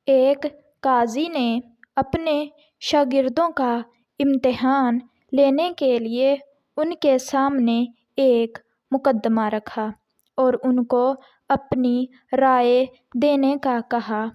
ایک قاضی نے اپنے شاگردوں کا امتحان لینے کے لیے ان کے سامنے ایک مقدمہ رکھا اور ان کو اپنی رائے دینے کا کہا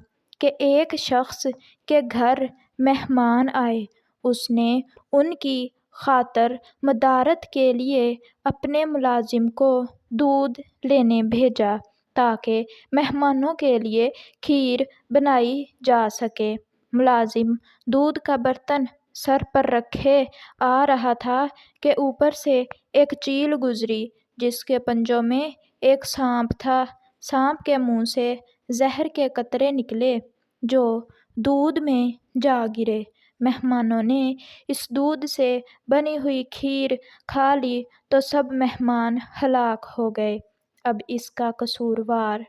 کہ ایک شخص کے گھر مہمان آئے۔ اس نے ان کی خاطر مدارت کے لیے اپنے ملازم کو دودھ لینے بھیجا تاکہ مہمانوں کے لیے کھیر بنائی جا سکے۔ ملازم دودھ کا برتن سر پر رکھے آ رہا تھا کہ اوپر سے ایک چیل گزری جس کے پنجوں میں ایک سانپ تھا۔ سانپ کے منہ سے زہر کے قطرے نکلے جو دودھ میں جا گرے۔ مہمانوں نے اس دودھ سے بنی ہوئی کھیر کھا لی تو سب مہمان ہلاک ہو گئے۔ اب اس کا قصوروار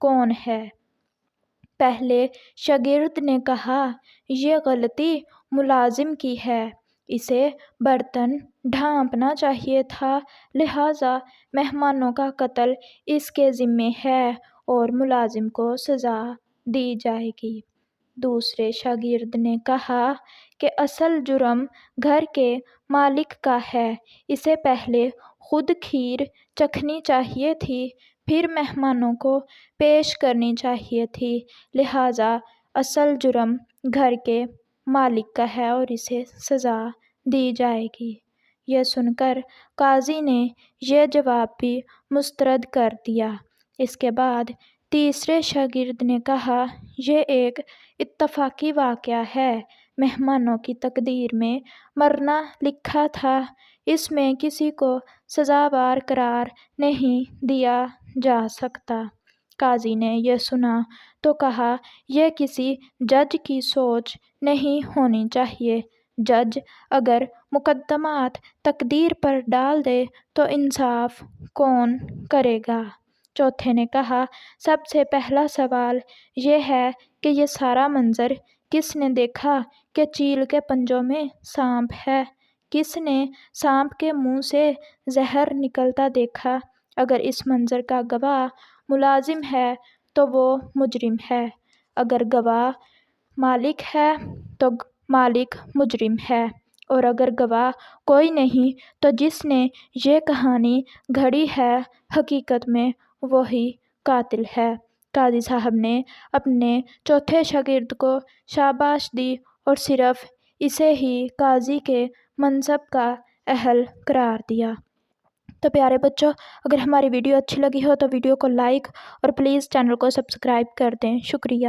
کون ہے؟ پہلے شاگرد نے کہا، یہ غلطی ملازم کی ہے، اسے برتن ڈھانپنا چاہیے تھا، لہٰذا مہمانوں کا قتل اس کے ذمہ ہے اور ملازم کو سزا دی جائے گی۔ دوسرے شاگرد نے کہا کہ اصل جرم گھر کے مالک کا ہے، اسے پہلے خود کھیر چکھنی چاہیے تھی پھر مہمانوں کو پیش کرنی چاہیے تھی، لہٰذا اصل جرم گھر کے مالک کا ہے اور اسے سزا دی جائے گی۔ یہ سن کر قاضی نے یہ جواب بھی مسترد کر دیا۔ اس کے بعد تیسرے شاگرد نے کہا، یہ ایک اتفاقی واقعہ ہے، مہمانوں کی تقدیر میں مرنا لکھا تھا، اس میں کسی کو سزاوار قرار نہیں دیا جا سکتا۔ قاضی نے یہ سنا تو کہا، یہ کسی جج کی سوچ نہیں ہونی چاہیے، جج اگر مقدمات تقدیر پر ڈال دے تو انصاف کون کرے گا؟ چوتھے نے کہا، سب سے پہلا سوال یہ ہے کہ یہ سارا منظر کس نے دیکھا کہ چیل کے پنجوں میں سانپ ہے؟ کس نے سانپ کے منہ سے زہر نکلتا دیکھا؟ اگر اس منظر کا گواہ ملازم ہے تو وہ مجرم ہے، اگر گواہ مالک ہے تو مالک مجرم ہے، اور اگر گواہ کوئی نہیں تو جس نے یہ کہانی گھڑی ہے حقیقت میں وہی قاتل ہے۔ قاضی صاحب نے اپنے چوتھے شاگرد کو شاباش دی اور صرف اسے ہی قاضی کے منصب کا اہل قرار دیا۔ تو پیارے بچوں، اگر ہماری ویڈیو اچھی لگی ہو تو ویڈیو کو لائک اور پلیز چینل کو سبسکرائب کر دیں۔ شکریہ۔